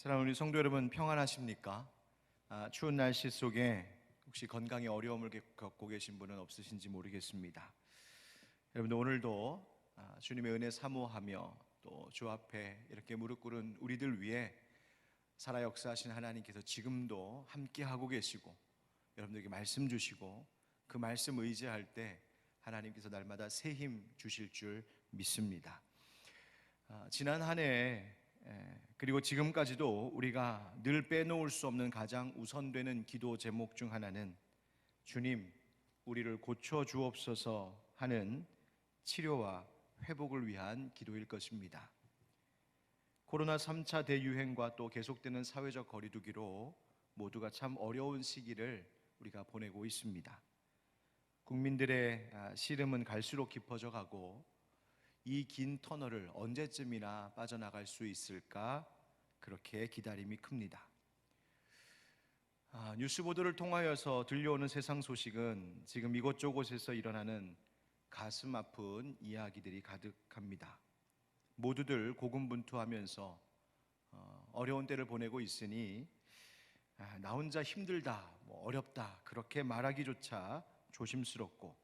사랑하는 우리 성도 여러분, 평안하십니까? 추운 날씨 속에 혹시 건강에 어려움을 겪고 계신 분은 없으신지 모르겠습니다. 여러분들 오늘도 주님의 은혜 사모하며 또 주 앞에 이렇게 무릎 꿇은 우리들 위해 살아 역사하신 하나님께서 지금도 함께 하고 계시고 여러분들에게 말씀 주시고 그 말씀 의지할 때 하나님께서 날마다 새 힘 주실 줄 믿습니다. 지난 한 해 그리고 지금까지도 우리가 늘 빼놓을 수 없는 가장 우선되는 기도 제목 중 하나는 주님, 우리를 고쳐 주옵소서 하는 치료와 회복을 위한 기도일 것입니다. 코로나 3차 대유행과 또 계속되는 사회적 거리두기로 모두가 참 어려운 시기를 우리가 보내고 있습니다. 국민들의 시름은 갈수록 깊어져 가고 이 긴 터널을 언제쯤이나 빠져나갈 수 있을까 그렇게 기다림이 큽니다. 뉴스 보도를 통하여서 들려오는 세상 소식은 지금 이곳저곳에서 일어나는 가슴 아픈 이야기들이 가득합니다. 모두들 고군분투하면서 어려운 때를 보내고 있으니 나 혼자 힘들다, 어렵다 그렇게 말하기조차 조심스럽고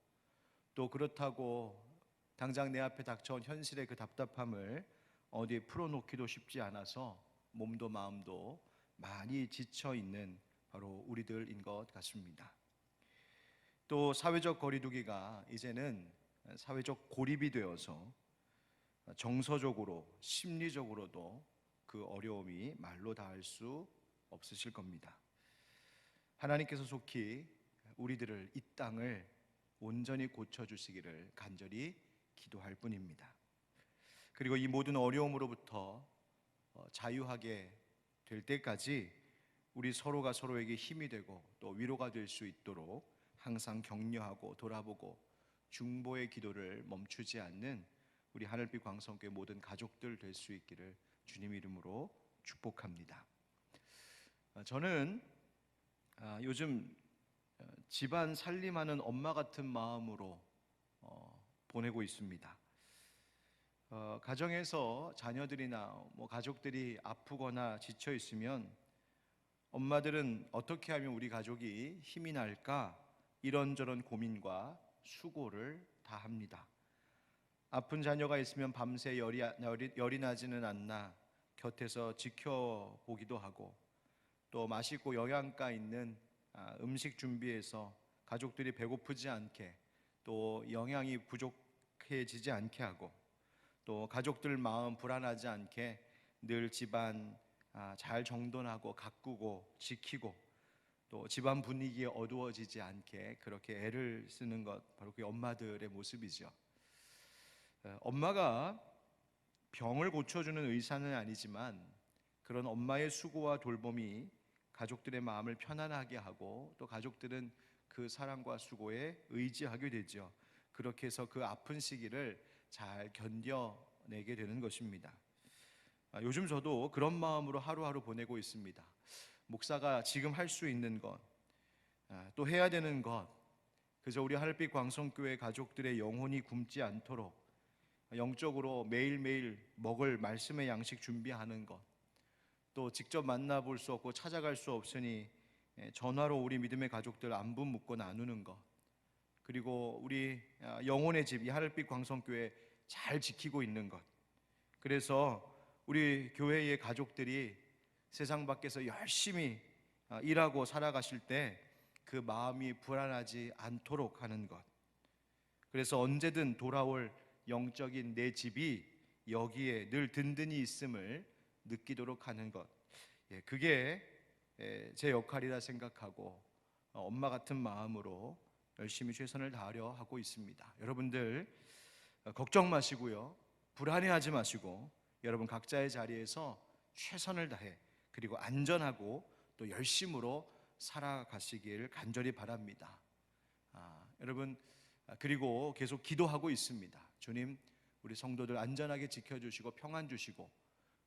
또 그렇다고 당장 내 앞에 닥쳐온 현실의 그 답답함을 어디에 풀어놓기도 쉽지 않아서 몸도 마음도 많이 지쳐 있는 바로 우리들인 것 같습니다. 또 사회적 거리두기가 이제는 사회적 고립이 되어서 정서적으로 심리적으로도 그 어려움이 말로 닿을 수 없으실 겁니다. 하나님께서 속히 우리들을 이 땅을 온전히 고쳐주시기를 간절히 기도할 뿐입니다. 그리고 이 모든 어려움으로부터 자유하게 될 때까지 우리 서로가 서로에게 힘이 되고 또 위로가 될 수 있도록 항상 격려하고 돌아보고 중보의 기도를 멈추지 않는 우리 하늘빛 광성교회 모든 가족들 될 수 있기를 주님 이름으로 축복합니다. 저는 요즘 집안 살림하는 엄마 같은 마음으로 보내고 있습니다. 가정에서 자녀들이나 가족들이 아프거나 지쳐 있으면 엄마들은 어떻게 하면 우리 가족이 힘이 날까 이런저런 고민과 수고를 다 합니다. 아픈 자녀가 있으면 밤새 열이 나지는 않나 곁에서 지켜보기도 하고 또 맛있고 영양가 있는 음식 준비해서 가족들이 배고프지 않게 또 영양이 부족해지지 않게 하고 또 가족들 마음 불안하지 않게 늘 집안 잘 정돈하고 가꾸고 지키고 또 집안 분위기에 어두워지지 않게 그렇게 애를 쓰는 것 바로 그 엄마들의 모습이죠. 엄마가 병을 고쳐주는 의사는 아니지만 그런 엄마의 수고와 돌봄이 가족들의 마음을 편안하게 하고 또 가족들은 그 사랑과 수고에 의지하게 되죠. 그렇게 해서 그 아픈 시기를 잘 견뎌내게 되는 것입니다. 요즘 저도 그런 마음으로 하루하루 보내고 있습니다. 목사가 지금 할 수 있는 것, 또 해야 되는 것, 그저 우리 하늘빛 광성교회 가족들의 영혼이 굶지 않도록 영적으로 매일매일 먹을 말씀의 양식 준비하는 것, 또 직접 만나볼 수 없고 찾아갈 수 없으니 전화로 우리 믿음의 가족들 안부 묻고 나누는 것, 그리고 우리 영혼의 집 이 하늘빛 광성교회 잘 지키고 있는 것, 그래서 우리 교회의 가족들이 세상 밖에서 열심히 일하고 살아가실 때 그 마음이 불안하지 않도록 하는 것, 그래서 언제든 돌아올 영적인 내 집이 여기에 늘 든든히 있음을 느끼도록 하는 것, 그게 제 역할이라 생각하고 엄마 같은 마음으로 열심히 최선을 다하려 하고 있습니다. 여러분들 걱정 마시고요, 불안해하지 마시고 여러분 각자의 자리에서 최선을 다해 그리고 안전하고 또 열심으로 살아가시길 간절히 바랍니다. 여러분 그리고 계속 기도하고 있습니다. 주님, 우리 성도들 안전하게 지켜주시고 평안 주시고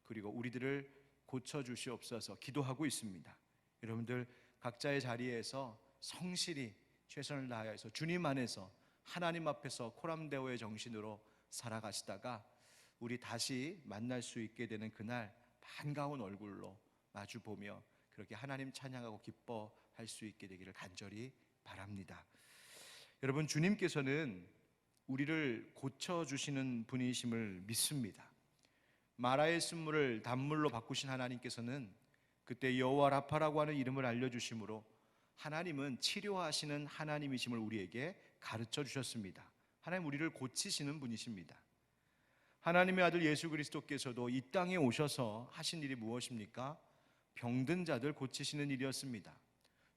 그리고 우리들을 고쳐주시옵소서 기도하고 있습니다. 여러분들 각자의 자리에서 성실히 최선을 다해서 주님 안에서 하나님 앞에서 코람데오의 정신으로 살아가시다가 우리 다시 만날 수 있게 되는 그날 반가운 얼굴로 마주 보며 그렇게 하나님 찬양하고 기뻐할 수 있게 되기를 간절히 바랍니다. 여러분, 주님께서는 우리를 고쳐주시는 분이심을 믿습니다. 마라의 쓴물을 단물로 바꾸신 하나님께서는 그때 여호와 라파라고 하는 이름을 알려주심으로 하나님은 치료하시는 하나님이심을 우리에게 가르쳐 주셨습니다. 하나님 우리를 고치시는 분이십니다. 하나님의 아들 예수 그리스도께서도 이 땅에 오셔서 하신 일이 무엇입니까? 병든 자들 고치시는 일이었습니다.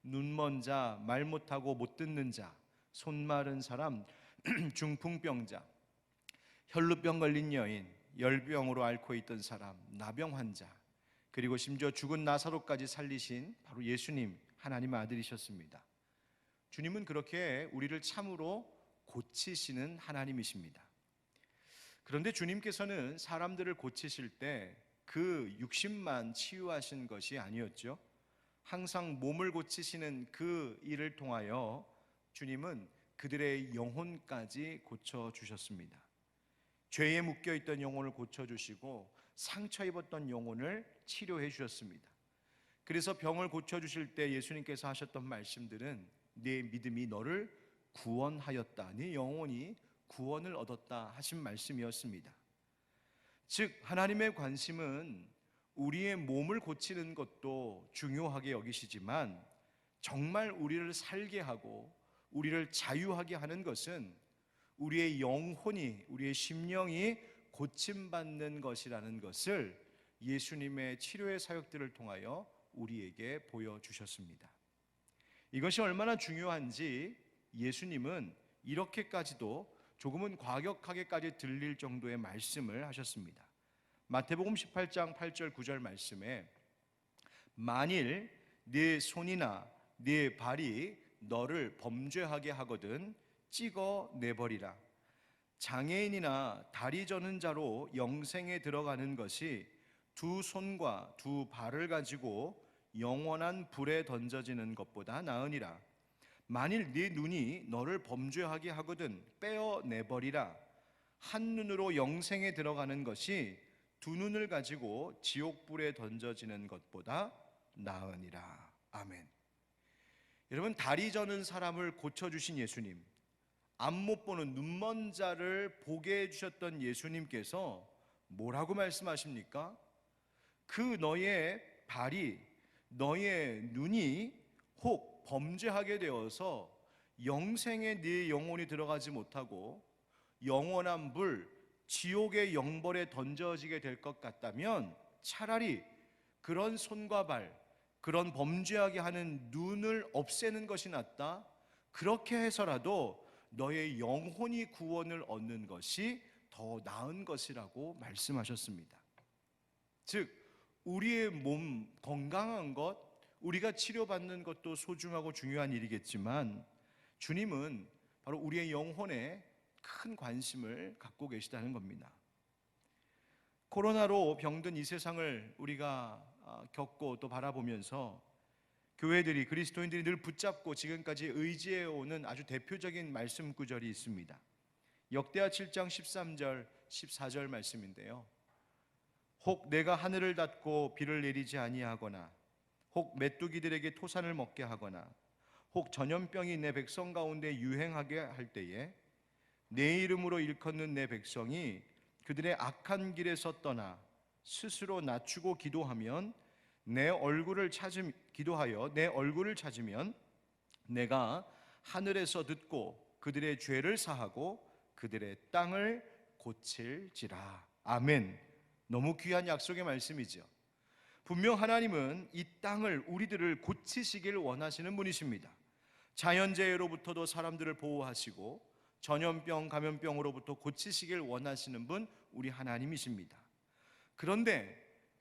눈먼 자, 말 못하고 못 듣는 자, 손 마른 사람, 중풍병자, 혈루병 걸린 여인, 열병으로 앓고 있던 사람, 나병 환자, 그리고 심지어 죽은 나사로까지 살리신 바로 예수님, 하나님의 아들이셨습니다. 주님은 그렇게 우리를 참으로 고치시는 하나님이십니다. 그런데 주님께서는 사람들을 고치실 때 그 육신만 치유하신 것이 아니었죠. 항상 몸을 고치시는 그 일을 통하여 주님은 그들의 영혼까지 고쳐주셨습니다. 죄에 묶여있던 영혼을 고쳐주시고 상처 입었던 영혼을 치료해 주셨습니다. 그래서 병을 고쳐주실 때 예수님께서 하셨던 말씀들은 네 믿음이 너를 구원하였다, 네 영혼이 구원을 얻었다 하신 말씀이었습니다. 즉 하나님의 관심은 우리의 몸을 고치는 것도 중요하게 여기시지만 정말 우리를 살게 하고 우리를 자유하게 하는 것은 우리의 영혼이, 우리의 심령이 고침받는 것이라는 것을 예수님의 치료의 사역들을 통하여 우리에게 보여주셨습니다. 이것이 얼마나 중요한지 예수님은 이렇게까지도 조금은 과격하게까지 들릴 정도의 말씀을 하셨습니다. 마태복음 18장 8절 9절 말씀에 만일 네 손이나 네 발이 너를 범죄하게 하거든 찍어 내버리라. 장애인이나 다리 저는 자로 영생에 들어가는 것이 두 손과 두 발을 가지고 영원한 불에 던져지는 것보다 나으니라. 만일 네 눈이 너를 범죄하게 하거든 빼어 내버리라. 한 눈으로 영생에 들어가는 것이 두 눈을 가지고 지옥불에 던져지는 것보다 나으니라. 아멘. 여러분, 다리 저는 사람을 고쳐주신 예수님, 앞 못 보는 눈먼 자를 보게 해주셨던 예수님께서 뭐라고 말씀하십니까? 그 너의 발이, 너의 눈이 혹 범죄하게 되어서 영생에 네 영혼이 들어가지 못하고 영원한 불, 지옥의 영벌에 던져지게 될 것 같다면 차라리 그런 손과 발, 그런 범죄하게 하는 눈을 없애는 것이 낫다. 그렇게 해서라도 너의 영혼이 구원을 얻는 것이 더 나은 것이라고 말씀하셨습니다. 즉 우리의 몸 건강한 것, 우리가 치료받는 것도 소중하고 중요한 일이겠지만 주님은 바로 우리의 영혼에 큰 관심을 갖고 계시다는 겁니다. 코로나로 병든 이 세상을 우리가 겪고 또 바라보면서 교회들이, 그리스도인들이 늘 붙잡고 지금까지 의지해오는 아주 대표적인 말씀 구절이 있습니다. 역대하 7장 13절 14절 말씀인데요. 혹 내가 하늘을 닫고 비를 내리지 아니하거나 혹 메뚜기들에게 토산을 먹게 하거나 혹 전염병이 내 백성 가운데 유행하게 할 때에 내 이름으로 일컫는 내 백성이 그들의 악한 길에서 떠나 스스로 낮추고 기도하여 내 얼굴을 찾으면 내가 하늘에서 듣고 그들의 죄를 사하고 그들의 땅을 고칠지라. 아멘. 너무 귀한 약속의 말씀이죠. 분명 하나님은 이 땅을, 우리들을 고치시길 원하시는 분이십니다. 자연재해로부터도 사람들을 보호하시고 전염병, 감염병으로부터 고치시길 원하시는 분, 우리 하나님이십니다. 그런데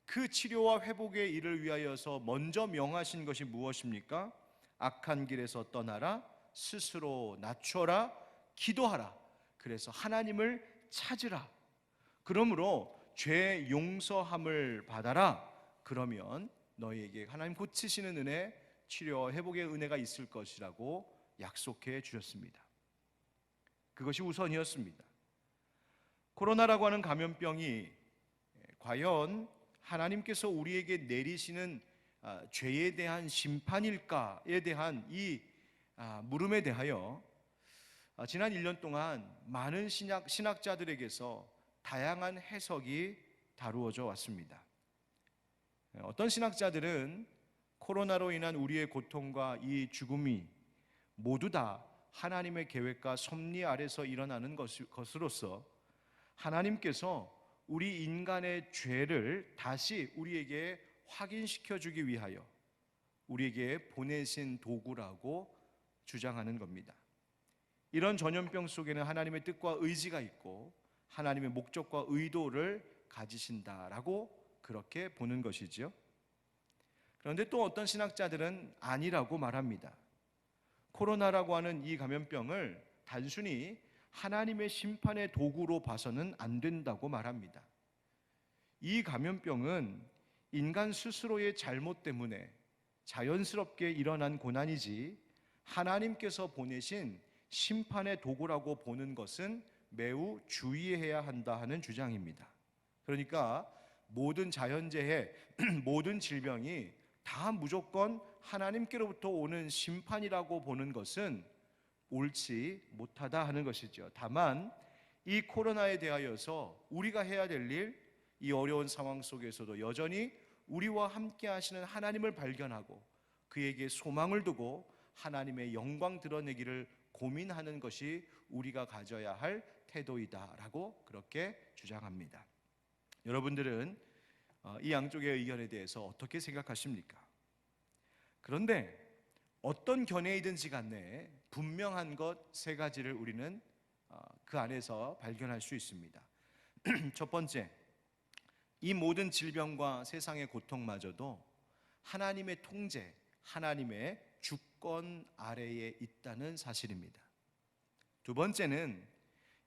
그 치료와 회복의 일을 위하여서 먼저 명하신 것이 무엇입니까? 악한 길에서 떠나라, 스스로 낮춰라, 기도하라. 그래서 하나님을 찾으라. 그러므로 죄 용서함을 받아라. 그러면 너희에게 하나님 고치시는 은혜, 치료와 회복의 은혜가 있을 것이라고 약속해 주셨습니다. 그것이 우선이었습니다. 코로나라고 하는 감염병이 과연 하나님께서 우리에게 내리시는 죄에 대한 심판일까에 대한 이 물음에 대하여 지난 1년 동안 많은 신학자들에게서 다양한 해석이 다루어져 왔습니다. 어떤 신학자들은 코로나로 인한 우리의 고통과 이 죽음이 모두 다 하나님의 계획과 섭리 아래서 일어나는 것으로서 하나님께서 우리 인간의 죄를 다시 우리에게 확인시켜 주기 위하여 우리에게 보내신 도구라고 주장하는 겁니다. 이런 전염병 속에는 하나님의 뜻과 의지가 있고 하나님의 목적과 의도를 가지신다라고 그렇게 보는 것이지요. 그런데 또 어떤 신학자들은 아니라고 말합니다. 코로나라고 하는 이 감염병을 단순히 하나님의 심판의 도구로 봐서는 안 된다고 말합니다. 이 감염병은 인간 스스로의 잘못 때문에 자연스럽게 일어난 고난이지 하나님께서 보내신 심판의 도구라고 보는 것은 매우 주의해야 한다 하는 주장입니다. 그러니까 모든 자연재해, 모든 질병이 다 무조건 하나님께로부터 오는 심판이라고 보는 것은 옳지 못하다 하는 것이죠. 다만 이 코로나에 대하여서 우리가 해야 될 일, 이 어려운 상황 속에서도 여전히 우리와 함께 하시는 하나님을 발견하고 그에게 소망을 두고 하나님의 영광 드러내기를 고민하는 것이 우리가 가져야 할 태도이다라고 그렇게 주장합니다. 여러분들은 이 양쪽의 의견에 대해서 어떻게 생각하십니까? 그런데 어떤 견해이든지 간에 분명한 것 3가지를 우리는 그 안에서 발견할 수 있습니다. 첫 번째, 이 모든 질병과 세상의 고통마저도 하나님의 통제, 하나님의 주권 아래에 있다는 사실입니다. 두 번째는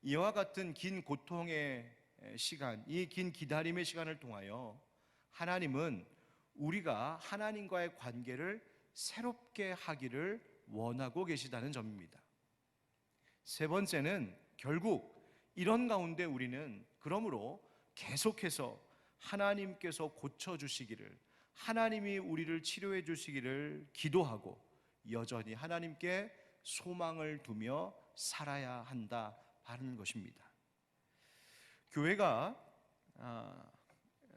이와 같은 긴 고통의 시간, 이 긴 기다림의 시간을 통하여 하나님은 우리가 하나님과의 관계를 새롭게 하기를 원하고 계시다는 점입니다. 세 번째는 결국 이런 가운데 우리는 그러므로 계속해서 하나님께서 고쳐주시기를, 하나님이 우리를 치료해 주시기를 기도하고 여전히 하나님께 소망을 두며 살아야 한다 하는 것입니다. 교회가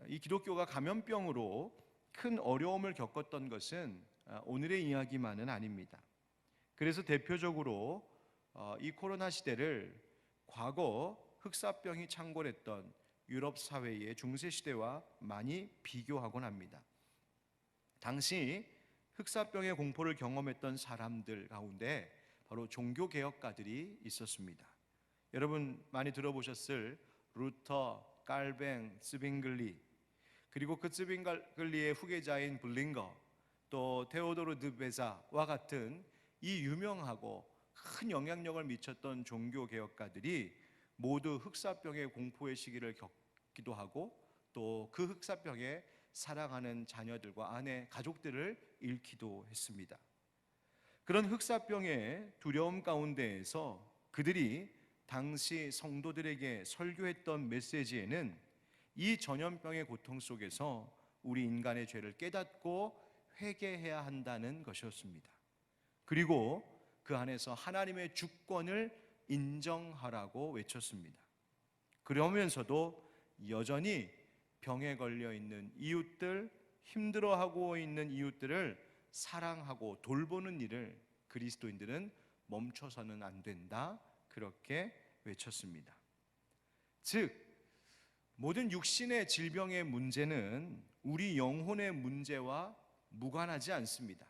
이 기독교가 감염병으로 큰 어려움을 겪었던 것은 오늘의 이야기만은 아닙니다. 그래서 대표적으로 이 코로나 시대를 과거 흑사병이 창궐했던 유럽 사회의 중세 시대와 많이 비교하곤 합니다. 당시 흑사병의 공포를 경험했던 사람들 가운데 바로 종교개혁가들이 있었습니다. 여러분 많이 들어보셨을 루터, 깔뱅, 츠빙글리, 그리고 그 츠빙글리의 후계자인 블링거, 또 테오도르 드 베자와 같은 이 유명하고 큰 영향력을 미쳤던 종교개혁가들이 모두 흑사병의 공포의 시기를 겪기도 하고 또 그 흑사병에 사랑하는 자녀들과 아내, 가족들을 잃기도 했습니다. 그런 흑사병의 두려움 가운데에서 그들이 당시 성도들에게 설교했던 메시지에는 이 전염병의 고통 속에서 우리 인간의 죄를 깨닫고 회개해야 한다는 것이었습니다. 그리고 그 안에서 하나님의 주권을 인정하라고 외쳤습니다. 그러면서도 여전히 병에 걸려 있는 이웃들, 힘들어하고 있는 이웃들을 사랑하고 돌보는 일을 그리스도인들은 멈춰서는 안 된다, 그렇게 외쳤습니다. 즉 모든 육신의 질병의 문제는 우리 영혼의 문제와 무관하지 않습니다.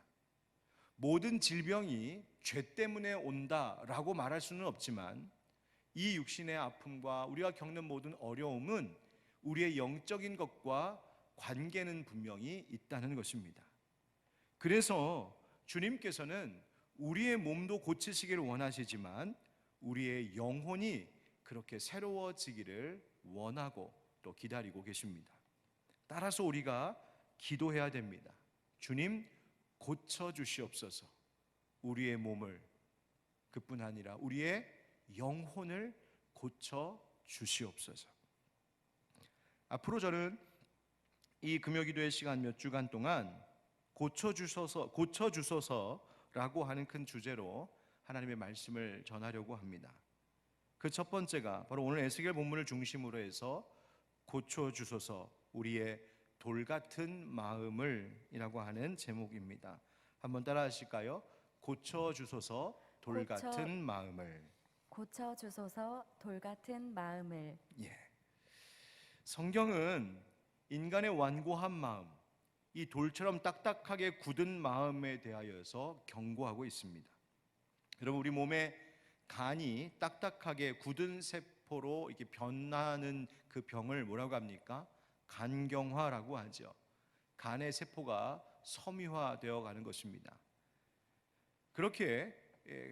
모든 질병이 죄 때문에 온다라고 말할 수는 없지만 이 육신의 아픔과 우리가 겪는 모든 어려움은 우리의 영적인 것과 관계는 분명히 있다는 것입니다. 그래서 주님께서는 우리의 몸도 고치시기를 원하시지만 우리의 영혼이 그렇게 새로워지기를 원하고 또 기다리고 계십니다. 따라서 우리가 기도해야 됩니다. 주님 고쳐주시옵소서. 우리의 몸을, 그뿐 아니라 우리의 영혼을 고쳐주시옵소서. 앞으로 저는 이 금요기도의 시간 몇 주간 동안 고쳐주소서라고 하는 큰 주제로 하나님의 말씀을 전하려고 합니다. 그 첫 번째가 바로 오늘 에스겔 본문을 중심으로 해서 고쳐주소서 우리의 돌같은 마음을 이라고 하는 제목입니다. 한번 따라 하실까요? 고쳐주소서 돌같은 마음을. 고쳐주소서 돌같은 마음을. 예. 성경은 인간의 완고한 마음, 이 돌처럼 딱딱하게 굳은 마음에 대하여서 경고하고 있습니다. 여러분, 우리 몸에 간이 딱딱하게 굳은 세포로 이렇게 변하는 그 병을 뭐라고 합니까? 간경화라고 하죠. 간의 세포가 섬유화되어 가는 것입니다. 그렇게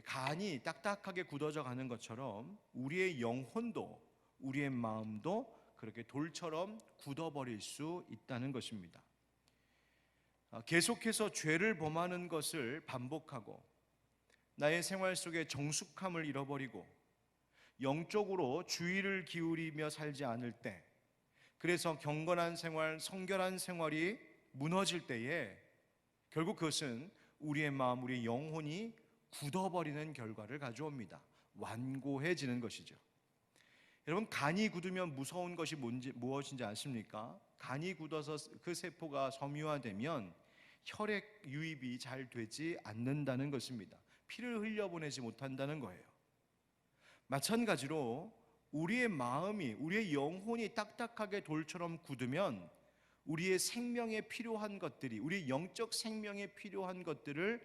간이 딱딱하게 굳어져 가는 것처럼 우리의 영혼도, 우리의 마음도 그렇게 돌처럼 굳어버릴 수 있다는 것입니다. 계속해서 죄를 범하는 것을 반복하고 나의 생활 속에 정숙함을 잃어버리고 영적으로 주의를 기울이며 살지 않을 때, 그래서 경건한 생활, 성결한 생활이 무너질 때에 결국 그것은 우리의 마음, 우리의 영혼이 굳어버리는 결과를 가져옵니다. 완고해지는 것이죠. 여러분, 간이 굳으면 무서운 것이 무엇인지 아십니까? 간이 굳어서 그 세포가 섬유화되면 혈액 유입이 잘 되지 않는다는 것입니다. 피를 흘려보내지 못한다는 거예요. 마찬가지로 우리의 마음이, 우리의 영혼이 딱딱하게 돌처럼 굳으면 우리의 생명에 필요한 것들이, 우리의 영적 생명에 필요한 것들을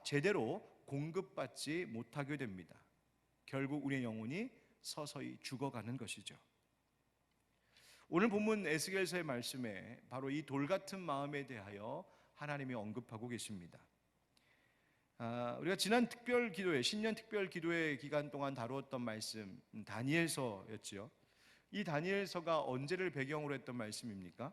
제대로 공급받지 못하게 됩니다. 결국 우리의 영혼이 서서히 죽어가는 것이죠. 오늘 본문 에스겔서의 말씀에 바로 이 돌같은 마음에 대하여 하나님이 언급하고 계십니다. 우리가 지난 특별 기도회, 신년 특별 기도회 기간 동안 다루었던 말씀 다니엘서였지요. 이 다니엘서가 언제를 배경으로 했던 말씀입니까?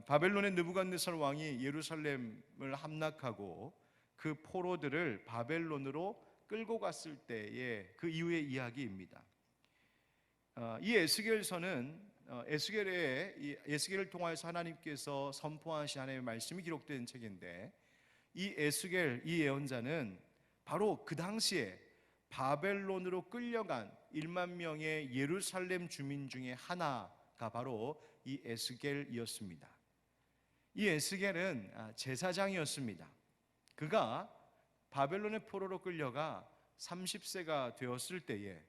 바벨론의 느부갓네살 왕이 예루살렘을 함락하고 그 포로들을 바벨론으로 끌고 갔을 때의 그 이후의 이야기입니다. 이 에스겔서는 에스겔을 통하여서 하나님께서 선포하신 하나님의 말씀이 기록된 책인데, 이 에스겔, 이 예언자는 바로 그 당시에 바벨론으로 끌려간 1만 명의 예루살렘 주민 중에 하나가 바로 이 에스겔이었습니다. 이 에스겔은 제사장이었습니다. 그가 바벨론의 포로로 끌려가 30세가 되었을 때에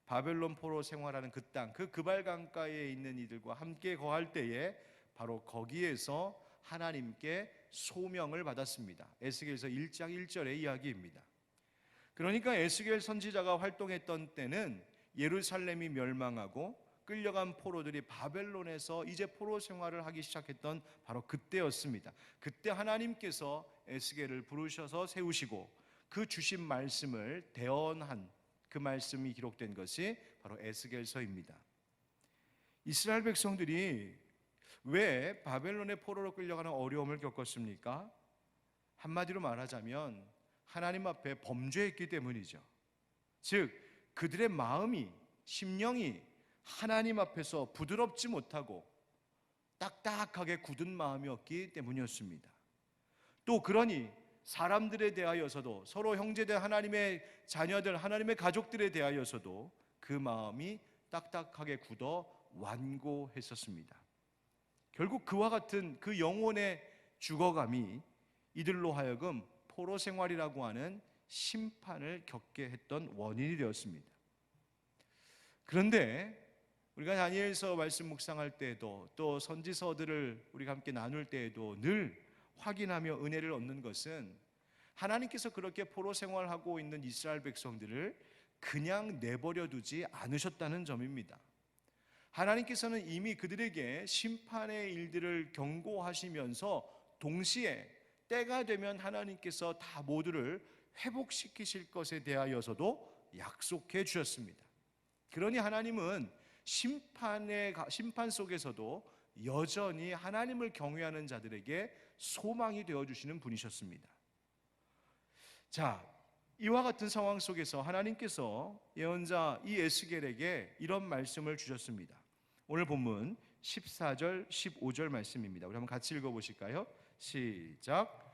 바벨론 포로 생활하는 그 땅, 그 그발 강가에 있는 이들과 함께 거할 때에 바로 거기에서 하나님께 소명을 받았습니다. 에스겔서 1장 1절의 이야기입니다. 그러니까 에스겔 선지자가 활동했던 때는 예루살렘이 멸망하고 끌려간 포로들이 바벨론에서 이제 포로 생활을 하기 시작했던 바로 그때였습니다. 그때 하나님께서 에스겔을 부르셔서 세우시고 그 주신 말씀을 대언한 그 말씀이 기록된 것이 바로 에스겔서입니다. 이스라엘 백성들이 왜 바벨론의 포로로 끌려가는 어려움을 겪었습니까? 한마디로 말하자면 하나님 앞에 범죄했기 때문이죠. 즉 그들의 마음이, 심령이 하나님 앞에서 부드럽지 못하고 딱딱하게 굳은 마음이었기 때문이었습니다. 또 그러니 사람들에 대하여서도, 서로 형제들, 하나님의 자녀들, 하나님의 가족들에 대하여서도 그 마음이 딱딱하게 굳어 완고했었습니다. 결국 그와 같은 그 영혼의 죽어감이 이들로 하여금 포로 생활이라고 하는 심판을 겪게 했던 원인이 되었습니다. 그런데 우리가 다니엘서 말씀 묵상할 때에도, 또 선지서들을 우리가 함께 나눌 때에도 늘 확인하며 은혜를 얻는 것은 하나님께서 그렇게 포로 생활하고 있는 이스라엘 백성들을 그냥 내버려 두지 않으셨다는 점입니다. 하나님께서는 이미 그들에게 심판의 일들을 경고하시면서 동시에 때가 되면 하나님께서 다 모두를 회복시키실 것에 대하여서도 약속해 주셨습니다. 그러니 하나님은 심판 속에서도 여전히 하나님을 경외하는 자들에게 소망이 되어주시는 분이셨습니다. 자, 이와 같은 상황 속에서 하나님께서 예언자 이 에스겔에게 이런 말씀을 주셨습니다. 오늘 본문 14절 15절 말씀입니다. 우리 한번 같이 읽어보실까요? 시작.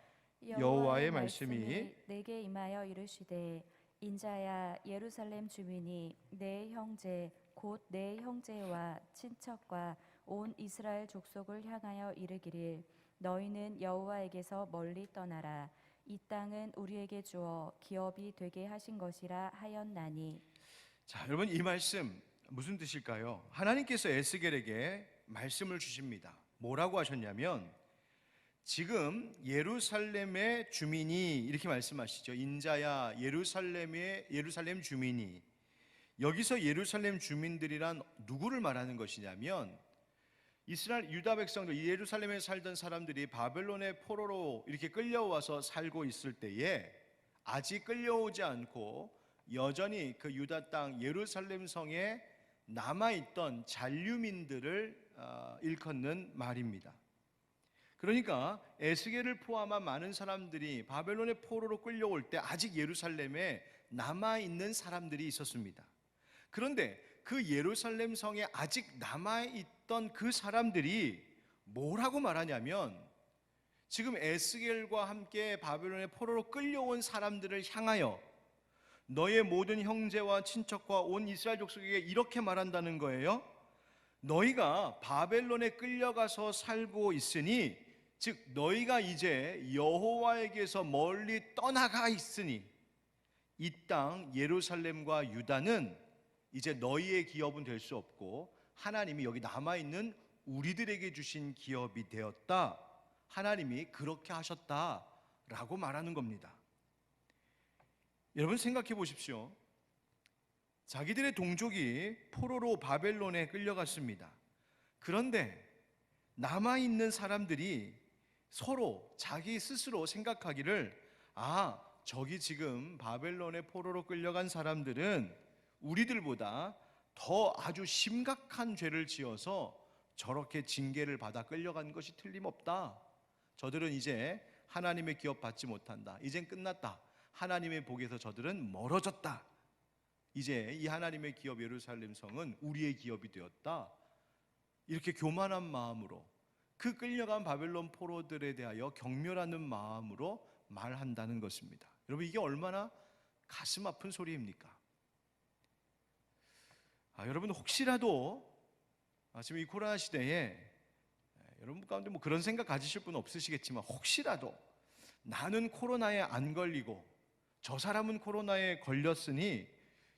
여호와의 말씀이 내게 임하여 이르시되 인자야 예루살렘 주민이 내 형제 곧 내 형제와 친척과 온 이스라엘 족속을 향하여 이르기를 너희는 여호와에게서 멀리 떠나라 이 땅은 우리에게 주어 기업이 되게 하신 것이라 하였나니. 자, 여러분 이 말씀 무슨 뜻일까요? 하나님께서 에스겔에게 말씀을 주십니다. 뭐라고 하셨냐면 지금 예루살렘의 주민이 이렇게 말씀하시죠. 인자야 예루살렘 주민이. 여기서 예루살렘 주민들이란 누구를 말하는 것이냐면 이스라엘 유다 백성들, 예루살렘에 살던 사람들이 바벨론의 포로로 이렇게 끌려와서 살고 있을 때에 아직 끌려오지 않고 여전히 그 유다 땅 예루살렘 성에 남아있던 잔류민들을 일컫는 말입니다. 그러니까 에스겔을 포함한 많은 사람들이 바벨론의 포로로 끌려올 때 아직 예루살렘에 남아있는 사람들이 있었습니다. 그런데 그 예루살렘 성에 아직 남아있던 그 사람들이 뭐라고 말하냐면 지금 에스겔과 함께 바벨론의 포로로 끌려온 사람들을 향하여 너의 모든 형제와 친척과 온 이스라엘 족속에게 이렇게 말한다는 거예요. 너희가 바벨론에 끌려가서 살고 있으니 즉 너희가 이제 여호와에게서 멀리 떠나가 있으니 이 땅 예루살렘과 유다는 이제 너희의 기업은 될 수 없고 하나님이 여기 남아있는 우리들에게 주신 기업이 되었다. 하나님이 그렇게 하셨다라고 말하는 겁니다. 여러분 생각해 보십시오. 자기들의 동족이 포로로 바벨론에 끌려갔습니다. 그런데 남아있는 사람들이 서로 자기 스스로 생각하기를 저기 지금 바벨론의 포로로 끌려간 사람들은 우리들보다 더 아주 심각한 죄를 지어서 저렇게 징계를 받아 끌려간 것이 틀림없다. 저들은 이제 하나님의 기업 받지 못한다. 이젠 끝났다. 하나님의 복에서 저들은 멀어졌다. 이제 이 하나님의 기업 예루살렘 성은 우리의 기업이 되었다. 이렇게 교만한 마음으로 그 끌려간 바벨론 포로들에 대하여 경멸하는 마음으로 말한다는 것입니다. 여러분 이게 얼마나 가슴 아픈 소리입니까? 여러분 혹시라도 지금 이 코로나 시대에 여러분 가운데 뭐 그런 생각 가지실 분은 없으시겠지만 혹시라도 나는 코로나에 안 걸리고 저 사람은 코로나에 걸렸으니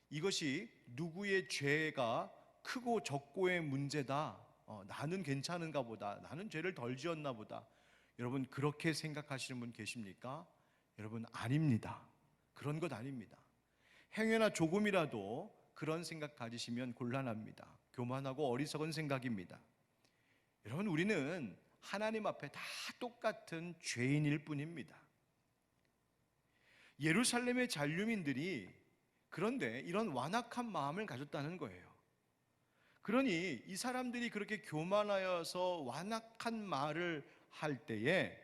이것이 누구의 죄가 크고 적고의 문제다. 나는 괜찮은가 보다. 나는 죄를 덜 지었나 보다. 여러분 그렇게 생각하시는 분 계십니까? 여러분 아닙니다. 그런 것 아닙니다. 행여나 조금이라도 그런 생각 가지시면 곤란합니다. 교만하고 어리석은 생각입니다. 여러분 우리는 하나님 앞에 다 똑같은 죄인일 뿐입니다. 예루살렘의 잔류민들이 그런데 이런 완악한 마음을 가졌다는 거예요. 그러니 이 사람들이 그렇게 교만하여서 완악한 말을 할 때에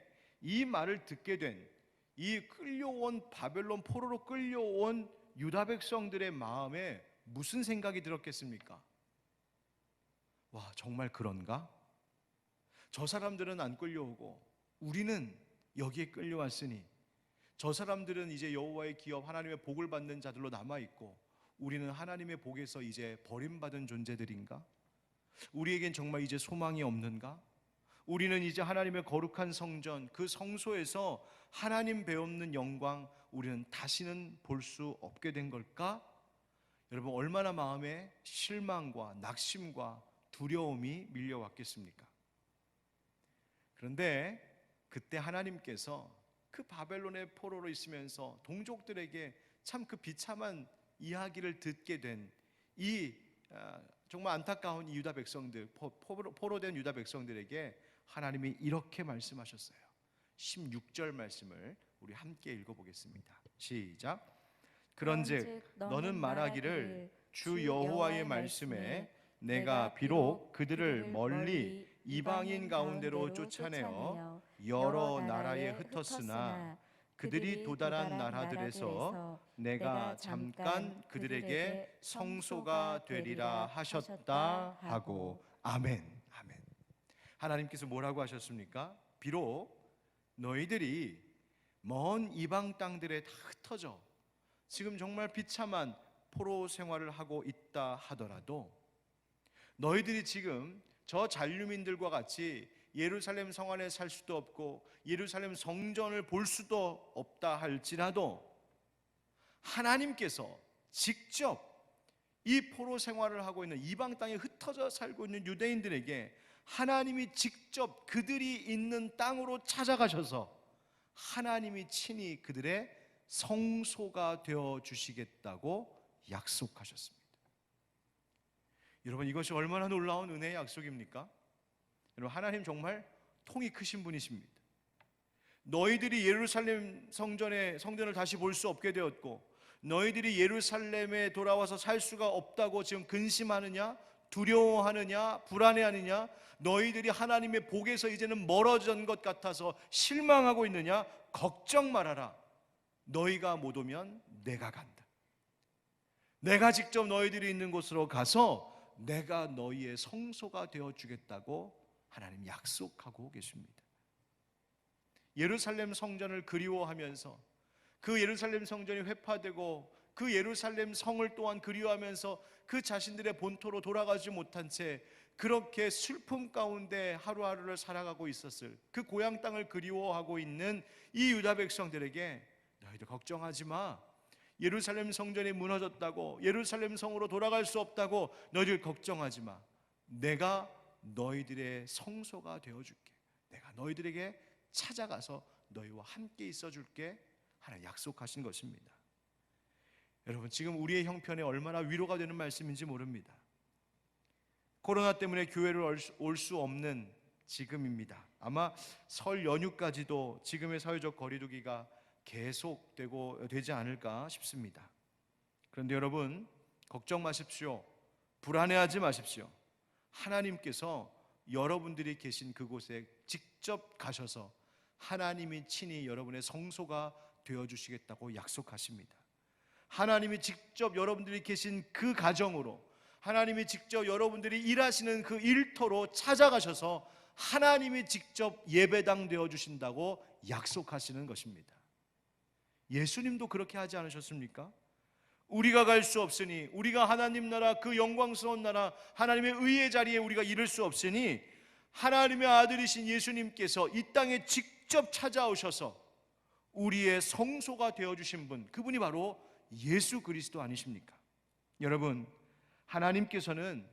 이 말을 듣게 된 이 끌려온 바벨론 포로로 끌려온 유다 백성들의 마음에 무슨 생각이 들었겠습니까? 와, 정말 그런가? 저 사람들은 안 끌려오고 우리는 여기에 끌려왔으니 저 사람들은 이제 여호와의 기업 하나님의 복을 받는 자들로 남아있고 우리는 하나님의 복에서 이제 버림받은 존재들인가? 우리에겐 정말 이제 소망이 없는가? 우리는 이제 하나님의 거룩한 성전 그 성소에서 하나님 배우는 영광 우리는 다시는 볼 수 없게 된 걸까? 여러분 얼마나 마음에 실망과 낙심과 두려움이 밀려왔겠습니까? 그런데 그때 하나님께서 그 바벨론의 포로로 있으면서 동족들에게 참 그 비참한 이야기를 듣게 된 이 정말 안타까운 이 유다 백성들, 포로된 유다 백성들에게 하나님이 이렇게 말씀하셨어요. 16절 말씀을 우리 함께 읽어보겠습니다. 시작. 그런즉 너는 말하기를 주 여호와의 말씀에 내가 비록 그들을 멀리 이방인 가운데로 쫓아내어 여러 나라에 흩었으나 그들이 도달한 나라들에서 내가 잠깐 그들에게 성소가 되리라 하셨다 하고 아멘. 아멘. 하나님께서 뭐라고 하셨습니까? 비록 너희들이 먼 이방 땅들에 다 흩어져 지금 정말 비참한 포로 생활을 하고 있다 하더라도 너희들이 지금 저 잔류민들과 같이 예루살렘 성 안에 살 수도 없고 예루살렘 성전을 볼 수도 없다 할지라도 하나님께서 직접 이 포로 생활을 하고 있는 이방 땅에 흩어져 살고 있는 유대인들에게 하나님이 직접 그들이 있는 땅으로 찾아가셔서 하나님이 친히 그들의 성소가 되어 주시겠다고 약속하셨습니다. 여러분, 이것이 얼마나 놀라운 은혜의 약속입니까? 여러분, 하나님 정말 통이 크신 분이십니다. 너희들이 예루살렘 성전을 다시 볼 수 없게 되었고 너희들이 예루살렘에 돌아와서 살 수가 없다고 지금 근심하느냐, 두려워하느냐, 불안해하느냐, 너희들이 하나님의 복에서 이제는 멀어진 것 같아서 실망하고 있느냐, 걱정 말아라. 너희가 못 오면 내가 간다. 내가 직접 너희들이 있는 곳으로 가서 내가 너희의 성소가 되어 주겠다고 하나님 약속하고 계십니다. 예루살렘 성전을 그리워하면서 그 예루살렘 성전이 회파되고 그 예루살렘 성을 또한 그리워하면서 그 자신들의 본토로 돌아가지 못한 채 그렇게 슬픔 가운데 하루하루를 살아가고 있었을 그 고향 땅을 그리워하고 있는 이 유다 백성들에게 너희들 걱정하지 마. 예루살렘 성전이 무너졌다고, 예루살렘 성으로 돌아갈 수 없다고 너희들 걱정하지 마. 내가 너희들의 성소가 되어줄게. 내가 너희들에게 찾아가서 너희와 함께 있어줄게. 하나님 약속하신 것입니다. 여러분, 지금 우리의 형편에 얼마나 위로가 되는 말씀인지 모릅니다. 코로나 때문에 교회를 올 수 없는 지금입니다. 아마 설 연휴까지도 지금의 사회적 거리두기가 계속되고 되지 않을까 싶습니다. 그런데 여러분, 걱정 마십시오. 불안해하지 마십시오. 하나님께서 여러분들이 계신 그곳에 직접 가셔서 하나님이 친히 여러분의 성소가 되어주시겠다고 약속하십니다. 하나님이 직접 여러분들이 계신 그 가정으로, 하나님이 직접 여러분들이 일하시는 그 일터로 찾아가셔서 하나님이 직접 예배당 되어주신다고 약속하시는 것입니다. 예수님도 그렇게 하지 않으셨습니까? 우리가 갈 수 없으니, 우리가 하나님 나라, 그 영광스러운 나라, 하나님의 의의 자리에 우리가 이를 수 없으니 하나님의 아들이신 예수님께서 이 땅에 직접 찾아오셔서 우리의 성소가 되어주신 분, 그분이 바로 예수 그리스도 아니십니까? 여러분, 하나님께서는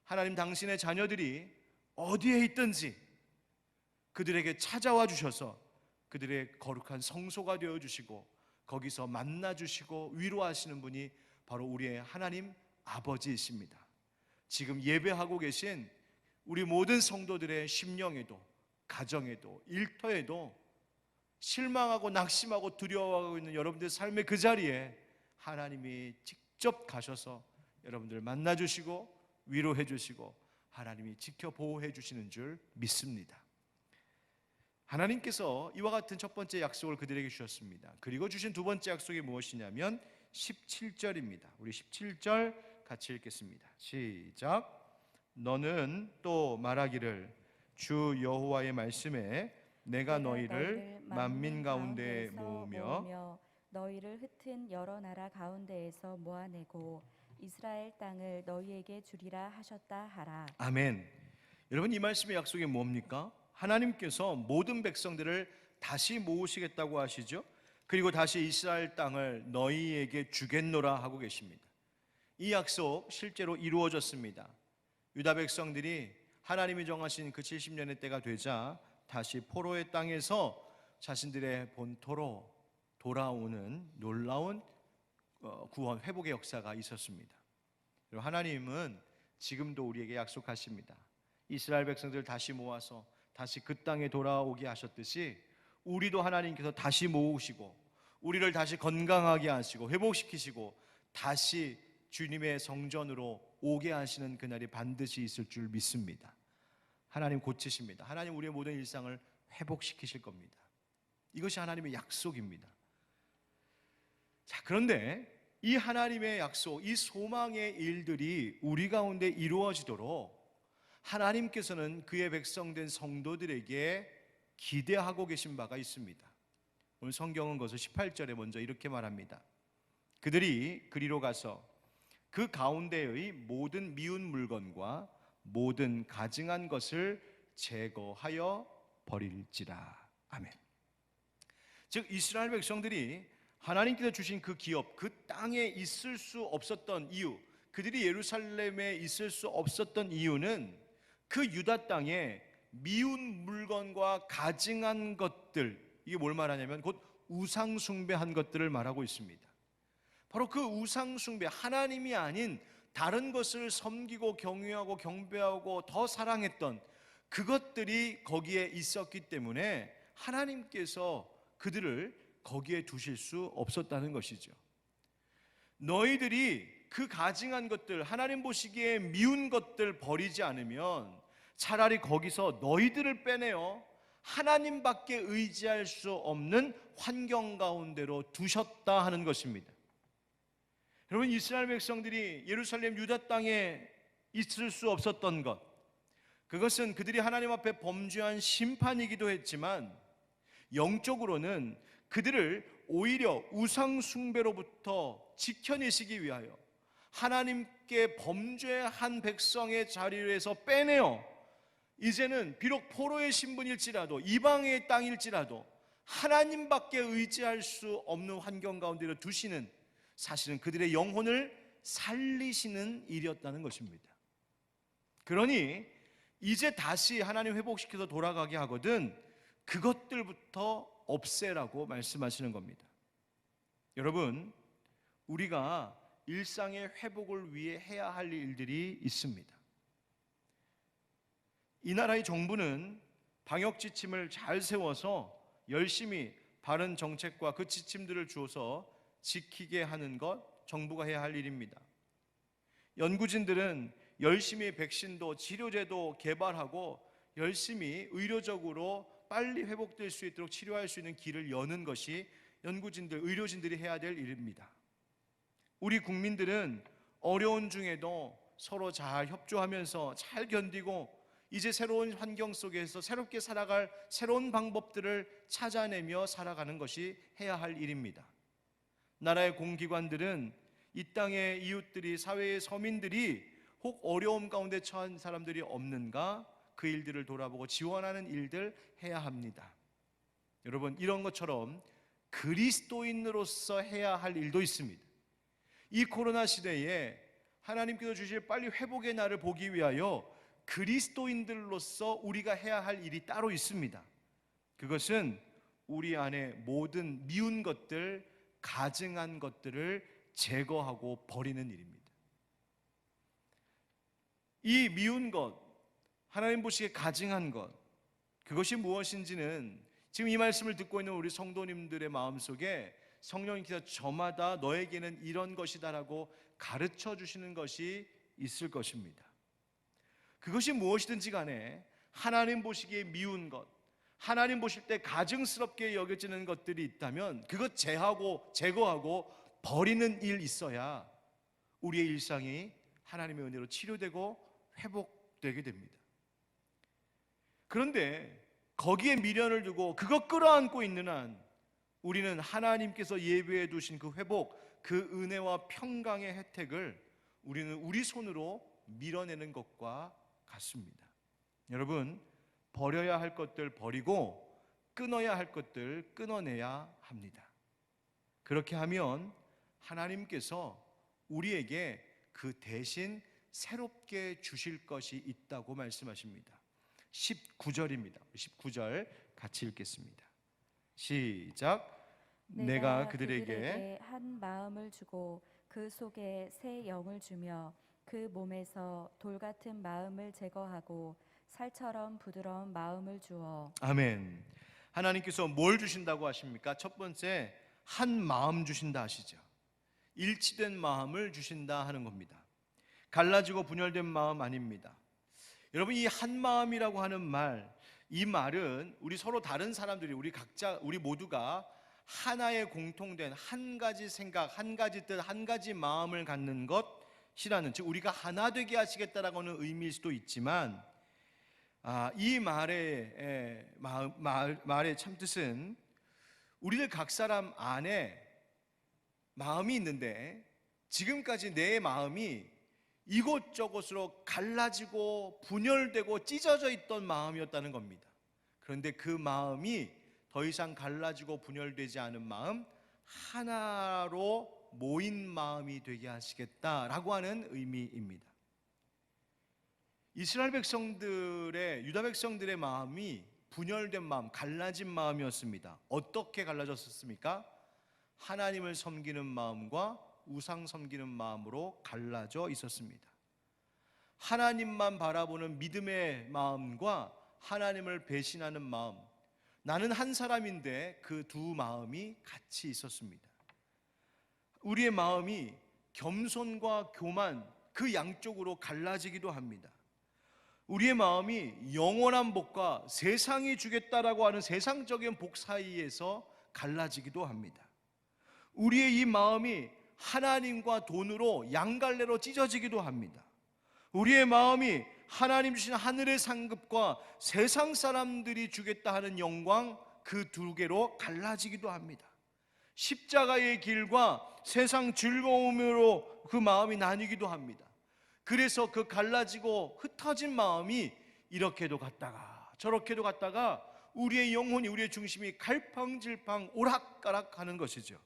하나님 당신의 자녀들이 어디에 있든지 그들에게 찾아와 주셔서 그들의 거룩한 성소가 되어주시고 거기서 만나주시고 위로하시는 분이 바로 우리의 하나님 아버지이십니다. 지금 예배하고 계신 우리 모든 성도들의 심령에도, 가정에도, 일터에도 실망하고 낙심하고 두려워하고 있는 여러분들의 삶의 그 자리에 하나님이 직접 가셔서 여러분들 만나주시고 위로해 주시고 하나님이 지켜 보호해 주시는 줄 믿습니다. 하나님께서 이와 같은 첫 번째 약속을 그들에게 주셨습니다. 그리고 주신 두 번째 약속이 무엇이냐면 17절입니다. 우리 17절 같이 읽겠습니다. 시작. 너는 또 말하기를 주 여호와의 말씀에 내가 너희를 만민 가운데 모으며 너희를 흩은 여러 나라 가운데에서 모아내고 이스라엘 땅을 너희에게 주리라 하셨다 하라. 아멘. 여러분, 이 말씀의 약속이 뭡니까? 하나님께서 모든 백성들을 다시 모으시겠다고 하시죠. 그리고 다시 이스라엘 땅을 너희에게 주겠노라 하고 계십니다. 이 약속 실제로 이루어졌습니다. 유다 백성들이 하나님이 정하신 그 70년의 때가 되자 다시 포로의 땅에서 자신들의 본토로 돌아오는 놀라운 구원, 회복의 역사가 있었습니다. 그리고 하나님은 지금도 우리에게 약속하십니다. 이스라엘 백성들을 다시 모아서 다시 그 땅에 돌아오게 하셨듯이 우리도 하나님께서 다시 모으시고 우리를 다시 건강하게 하시고 회복시키시고 다시 주님의 성전으로 오게 하시는 그날이 반드시 있을 줄 믿습니다. 하나님 고치십니다. 하나님 우리의 모든 일상을 회복시키실 겁니다. 이것이 하나님의 약속입니다. 자, 그런데 이 하나님의 약속, 이 소망의 일들이 우리 가운데 이루어지도록 하나님께서는 그의 백성된 성도들에게 기대하고 계신 바가 있습니다. 오늘 성경은 거기서 18절에 먼저 이렇게 말합니다. 그들이 그리로 가서 그 가운데의 모든 미운 물건과 모든 가증한 것을 제거하여 버릴지라. 아멘. 즉 이스라엘 백성들이 하나님께서 주신 그 기업, 그 땅에 있을 수 없었던 이유, 그들이 예루살렘에 있을 수 없었던 이유는 그 유다 땅에 미운 물건과 가증한 것들, 이게 뭘 말하냐면 곧 우상 숭배한 것들을 말하고 있습니다. 바로 그 우상 숭배, 하나님이 아닌 다른 것을 섬기고 경외하고 경배하고 더 사랑했던 그것들이 거기에 있었기 때문에 하나님께서 그들을 거기에 두실 수 없었다는 것이죠. 너희들이 그 가증한 것들, 하나님 보시기에 미운 것들 버리지 않으면 차라리 거기서 너희들을 빼내어 하나님밖에 의지할 수 없는 환경 가운데로 두셨다 하는 것입니다. 여러분, 이스라엘 백성들이 예루살렘 유다 땅에 있을 수 없었던 것, 그것은 그들이 하나님 앞에 범죄한 심판이기도 했지만 영적으로는 그들을 오히려 우상 숭배로부터 지켜내시기 위하여 하나님께 범죄한 백성의 자리에서 빼내어 이제는 비록 포로의 신분일지라도 이방의 땅일지라도 하나님밖에 의지할 수 없는 환경 가운데로 두시는, 사실은 그들의 영혼을 살리시는 일이었다는 것입니다. 그러니 이제 다시 하나님 회복시켜서 돌아가게 하거든 그것들부터 없애라고 말씀하시는 겁니다. 여러분, 우리가 일상의 회복을 위해 해야 할 일들이 있습니다. 이 나라의 정부는 방역 지침을 잘 세워서 열심히 바른 정책과 그 지침들을 주어서 지키게 하는 것, 정부가 해야 할 일입니다. 연구진들은 열심히 백신도 치료제도 개발하고 열심히 의료적으로 빨리 회복될 수 있도록 치료할 수 있는 길을 여는 것이 연구진들, 의료진들이 해야 될 일입니다. 우리 국민들은 어려운 중에도 서로 잘 협조하면서 잘 견디고 이제 새로운 환경 속에서 새롭게 살아갈 새로운 방법들을 찾아내며 살아가는 것이 해야 할 일입니다. 나라의 공기관들은 이 땅의 이웃들이, 사회의 서민들이 혹 어려움 가운데 처한 사람들이 없는가 그 일들을 돌아보고 지원하는 일들 해야 합니다. 여러분, 이런 것처럼 그리스도인으로서 해야 할 일도 있습니다. 이 코로나 시대에 하나님께서 주실 빨리 회복의 날을 보기 위하여 그리스도인들로서 우리가 해야 할 일이 따로 있습니다. 그것은 우리 안에 모든 미운 것들, 가증한 것들을 제거하고 버리는 일입니다. 이 미운 것, 하나님 보시기에 가증한 것, 그것이 무엇인지는 지금 이 말씀을 듣고 있는 우리 성도님들의 마음속에 성령님께서 저마다 너에게는 이런 것이다라고 가르쳐 주시는 것이 있을 것입니다. 그것이 무엇이든지 간에 하나님 보시기에 미운 것, 하나님 보실 때 가증스럽게 여겨지는 것들이 있다면 그것 제거하고 버리는 일 있어야 우리의 일상이 하나님의 은혜로 치료되고 회복되게 됩니다. 그런데 거기에 미련을 두고 그것 끌어안고 있는 한 우리는 하나님께서 예비해 두신 그 회복, 그 은혜와 평강의 혜택을 우리는 우리 손으로 밀어내는 것과 같습니다. 여러분, 버려야 할 것들 버리고 끊어야 할 것들 끊어내야 합니다. 그렇게 하면 하나님께서 우리에게 그 대신 새롭게 주실 것이 있다고 말씀하십니다. 19절입니다. 19절 같이 읽겠습니다. 시작. 내가 그들에게 한 마음을 주고 그 속에 새 영을 주며 그 몸에서 돌 같은 마음을 제거하고 살처럼 부드러운 마음을 주어. 아멘. 하나님께서 뭘 주신다고 하십니까? 첫 번째, 한 마음 주신다 하시죠. 일치된 마음을 주신다 하는 겁니다. 갈라지고 분열된 마음 아닙니다. 여러분, 이 한 마음이라고 하는 말, 이 말은 우리 서로 다른 사람들이 우리 모두가 하나의 공통된 한 가지 생각, 한 가지 뜻, 한 가지 마음을 갖는 것이라는, 즉 우리가 하나 되게 하시겠다라고 하는 의미일 수도 있지만 이 말의 참뜻은 우리들 각 사람 안에 마음이 있는데 지금까지 내 마음이 이곳저곳으로 갈라지고 분열되고 찢어져 있던 마음이었다는 겁니다. 그런데 그 마음이 더 이상 갈라지고 분열되지 않은 마음, 하나로 모인 마음이 되게 하시겠다라고 하는 의미입니다. 이스라엘 백성들의, 유다 백성들의 마음이 분열된 마음, 갈라진 마음이었습니다. 어떻게 갈라졌습니까? 하나님을 섬기는 마음과 우상 섬기는 마음으로 갈라져 있었습니다. 하나님만 바라보는 믿음의 마음과 하나님을 배신하는 마음, 나는 한 사람인데 그 두 마음이 같이 있었습니다. 우리의 마음이 겸손과 교만, 그 양쪽으로 갈라지기도 합니다. 우리의 마음이 영원한 복과 세상이 주겠다라고 하는 세상적인 복 사이에서 갈라지기도 합니다. 우리의 이 마음이 하나님과 돈으로 양갈래로 찢어지기도 합니다. 우리의 마음이 하나님 주신 하늘의 상급과 세상 사람들이 주겠다 하는 영광, 그 두 개로 갈라지기도 합니다. 십자가의 길과 세상 즐거움으로 그 마음이 나뉘기도 합니다. 그래서 그 갈라지고 흩어진 마음이 이렇게도 갔다가 저렇게도 갔다가 우리의 영혼이, 우리의 중심이 갈팡질팡 오락가락 하는 것이죠.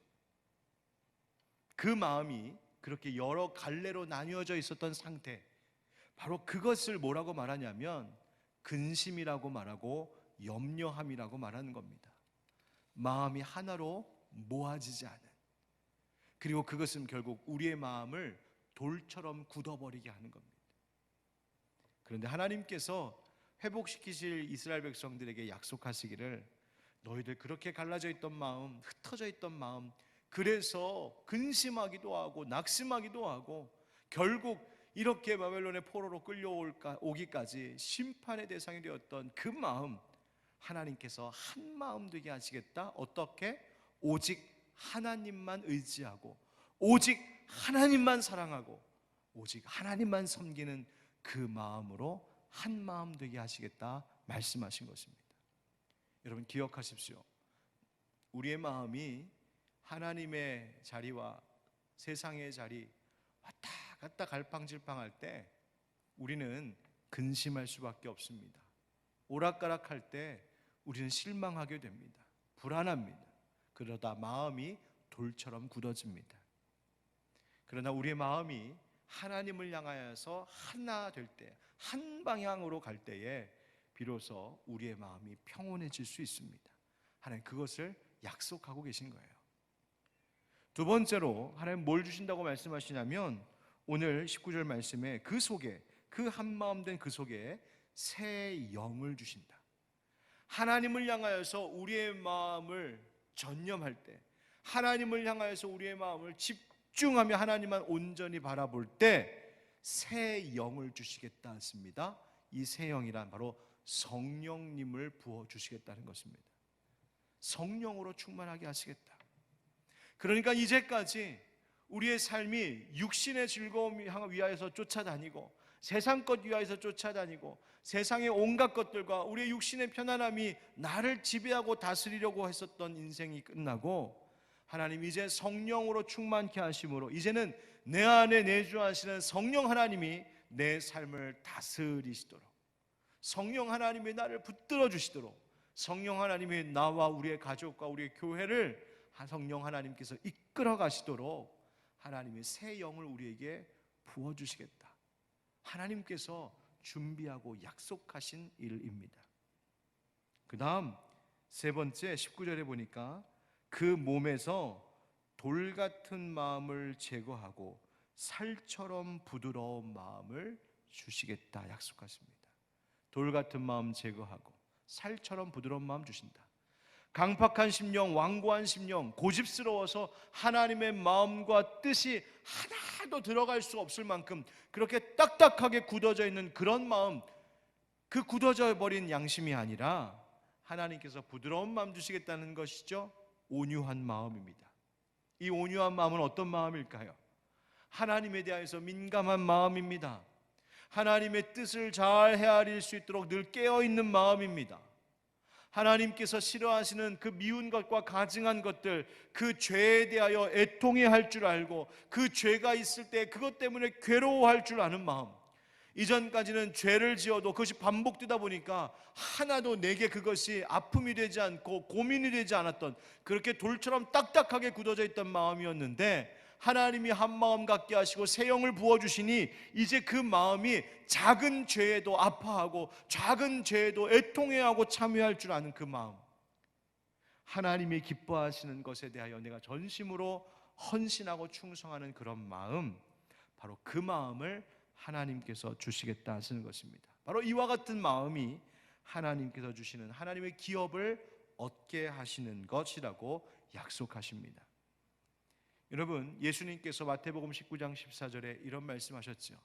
그 마음이 그렇게 여러 갈래로 나뉘어져 있었던 상태, 바로 그것을 뭐라고 말하냐면 근심이라고 말하고 염려함이라고 말하는 겁니다. 마음이 하나로 모아지지 않은, 그리고 그것은 결국 우리의 마음을 돌처럼 굳어버리게 하는 겁니다. 그런데 하나님께서 회복시키실 이스라엘 백성들에게 약속하시기를, 너희들 그렇게 갈라져 있던 마음, 흩어져 있던 마음, 그래서 근심하기도 하고 낙심하기도 하고 결국 이렇게 바벨론의 포로로 끌려오기까지 심판의 대상이 되었던 그 마음, 하나님께서 한 마음 되게 하시겠다. 어떻게? 오직 하나님만 의지하고 오직 하나님만 사랑하고 오직 하나님만 섬기는 그 마음으로 한 마음 되게 하시겠다 말씀하신 것입니다. 여러분 기억하십시오. 우리의 마음이 하나님의 자리와 세상의 자리 왔다 갔다 갈팡질팡할 때 우리는 근심할 수밖에 없습니다. 오락가락할 때 우리는 실망하게 됩니다. 불안합니다. 그러다 마음이 돌처럼 굳어집니다. 그러나 우리의 마음이 하나님을 향하여서 하나 될 때, 한 방향으로 갈 때에 비로소 우리의 마음이 평온해질 수 있습니다. 하나님 그것을 약속하고 계신 거예요. 두 번째로 하나님 뭘 주신다고 말씀하시냐면 오늘 19절 말씀에 그 속에, 그 한마음 된 그 속에 새 영을 주신다. 하나님을 향하여서 우리의 마음을 전념할 때, 하나님을 향하여서 우리의 마음을 집중하며 하나님만 온전히 바라볼 때 새 영을 주시겠다 했습니다. 이 새 영이란 바로 성령님을 부어주시겠다는 것입니다. 성령으로 충만하게 하시겠다. 그러니까 이제까지 우리의 삶이 육신의 즐거움 위하여서 쫓아다니고 세상 것 위하여서 쫓아다니고 세상의 온갖 것들과 우리의 육신의 편안함이 나를 지배하고 다스리려고 했었던 인생이 끝나고 하나님 이제 성령으로 충만케 하심으로 이제는 내 안에 내주하시는 성령 하나님이 내 삶을 다스리시도록, 성령 하나님이 나를 붙들어 주시도록, 성령 하나님이 나와 우리의 가족과 우리의 교회를 성령 하나님께서 이끌어 가시도록 하나님의 새 영을 우리에게 부어주시겠다. 하나님께서 준비하고 약속하신 일입니다. 그 다음 세 번째 19절에 보니까 그 몸에서 돌 같은 마음을 제거하고 살처럼 부드러운 마음을 주시겠다 약속하십니다. 돌 같은 마음 제거하고 살처럼 부드러운 마음 주신다. 강팍한 심령, 완고한 심령, 고집스러워서 하나님의 마음과 뜻이 하나도 들어갈 수 없을 만큼 그렇게 딱딱하게 굳어져 있는 그런 마음, 그 굳어져 버린 양심이 아니라 하나님께서 부드러운 마음 주시겠다는 것이죠. 온유한 마음입니다. 이 온유한 마음은 어떤 마음일까요? 하나님에 대해서 민감한 마음입니다. 하나님의 뜻을 잘 헤아릴 수 있도록 늘 깨어있는 마음입니다. 하나님께서 싫어하시는 그 미운 것과 가증한 것들, 그 죄에 대하여 애통해 할 줄 알고 그 죄가 있을 때 그것 때문에 괴로워할 줄 아는 마음. 이전까지는 죄를 지어도 그것이 반복되다 보니까 하나도 내게 그것이 아픔이 되지 않고 고민이 되지 않았던, 그렇게 돌처럼 딱딱하게 굳어져 있던 마음이었는데 하나님이 한 마음 갖게 하시고 새 영을 부어주시니 이제 그 마음이 작은 죄에도 아파하고 작은 죄에도 애통해하고 참여할 줄 아는 그 마음, 하나님이 기뻐하시는 것에 대하여 내가 전심으로 헌신하고 충성하는 그런 마음, 바로 그 마음을 하나님께서 주시겠다 하시는 것입니다. 바로 이와 같은 마음이 하나님께서 주시는 하나님의 기업을 얻게 하시는 것이라고 약속하십니다. 여러분, 예수님께서 마태복음 19장 14절에 이런 말씀하셨죠.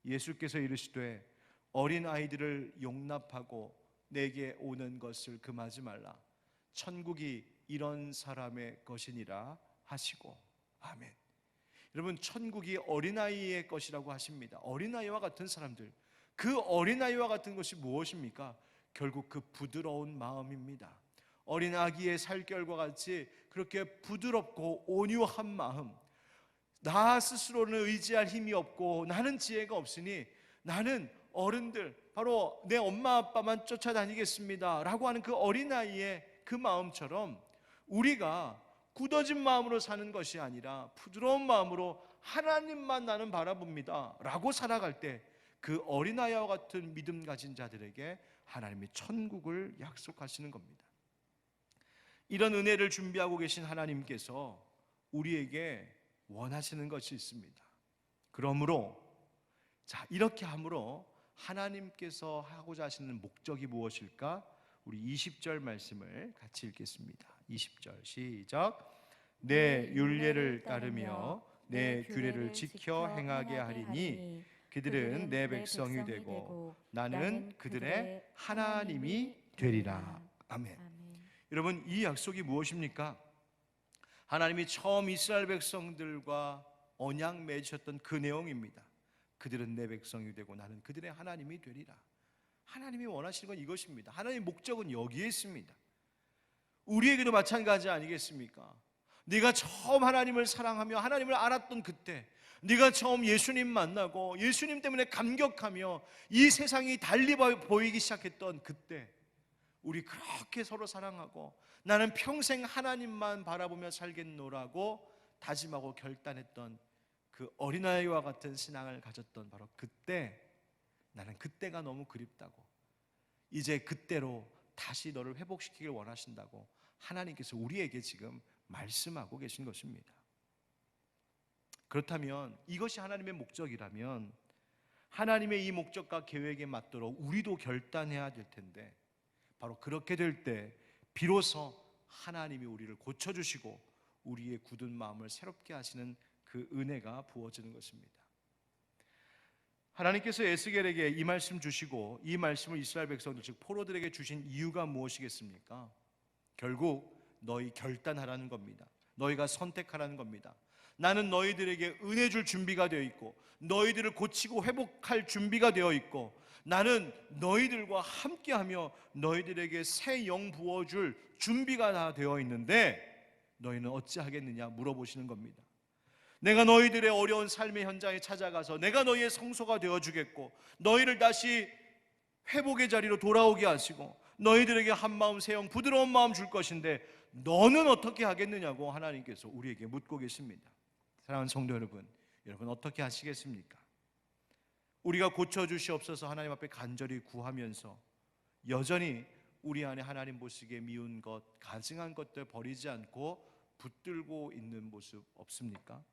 예수께서 이르시되 어린 아이들을 용납하고 내게 오는 것을 금하지 말라. 천국이 이런 사람의 것이니라 하시고. 아멘. 여러분, 천국이 어린아이의 것이라고 하십니다. 어린아이와 같은 사람들, 그 어린아이와 같은 것이 무엇입니까? 결국 그 부드러운 마음입니다. 어린 아기의 살결과 같이 그렇게 부드럽고 온유한 마음, 나 스스로는 의지할 힘이 없고 나는 지혜가 없으니 나는 어른들, 바로 내 엄마 아빠만 쫓아다니겠습니다 라고 하는 그 어린아이의 그 마음처럼 우리가 굳어진 마음으로 사는 것이 아니라 부드러운 마음으로 하나님만 나는 바라봅니다 라고 살아갈 때 그 어린아이와 같은 믿음 가진 자들에게 하나님이 천국을 약속하시는 겁니다. 이런 은혜를 준비하고 계신 하나님께서 우리에게 원하시는 것이 있습니다. 그러므로 이렇게 함으로 하나님께서 하고자 하시는 목적이 무엇일까? 우리 20절 말씀을 같이 읽겠습니다. 20절 시작. 내 율례를 따르며 내 규례를 지켜 행하게 하리니 그들은 내 백성이 되고 나는 그들의 하나님이 되리라. 아멘. 여러분, 이 약속이 무엇입니까? 하나님이 처음 이스라엘 백성들과 언약 맺으셨던 그 내용입니다. 그들은 내 백성이 되고 나는 그들의 하나님이 되리라. 하나님이 원하시는 건 이것입니다. 하나님의 목적은 여기에 있습니다. 우리에게도 마찬가지 아니겠습니까? 네가 처음 하나님을 사랑하며 하나님을 알았던 그때, 네가 처음 예수님 만나고 예수님 때문에 감격하며 이 세상이 달리 보이기 시작했던 그때, 우리 그렇게 서로 사랑하고 나는 평생 하나님만 바라보며 살겠노라고 다짐하고 결단했던 그 어린아이와 같은 신앙을 가졌던 바로 그때, 나는 그때가 너무 그립다고, 이제 그때로 다시 너를 회복시키길 원하신다고 하나님께서 우리에게 지금 말씀하고 계신 것입니다. 그렇다면 이것이 하나님의 목적이라면 하나님의 이 목적과 계획에 맞도록 우리도 결단해야 될 텐데, 바로 그렇게 될 때 비로소 하나님이 우리를 고쳐주시고 우리의 굳은 마음을 새롭게 하시는 그 은혜가 부어지는 것입니다. 하나님께서 에스겔에게 이 말씀 주시고 이 말씀을 이스라엘 백성들 즉 포로들에게 주신 이유가 무엇이겠습니까? 결국 너희 결단하라는 겁니다. 너희가 선택하라는 겁니다. 나는 너희들에게 은혜 줄 준비가 되어 있고 너희들을 고치고 회복할 준비가 되어 있고 나는 너희들과 함께하며 너희들에게 새 영 부어줄 준비가 다 되어 있는데 너희는 어찌하겠느냐 물어보시는 겁니다. 내가 너희들의 어려운 삶의 현장에 찾아가서 내가 너희의 성소가 되어주겠고 너희를 다시 회복의 자리로 돌아오게 하시고 너희들에게 한마음 새영 부드러운 마음 줄 것인데 너는 어떻게 하겠느냐고 하나님께서 우리에게 묻고 계십니다. 사랑하는 성도 여러분, 여러분 어떻게 하시겠습니까? 우리가 고쳐주시옵소서 하나님 앞에 간절히 구하면서 여전히 우리 안에 하나님 보시기에 미운 것, 가증한 것들 버리지 않고 붙들고 있는 모습 없습니까?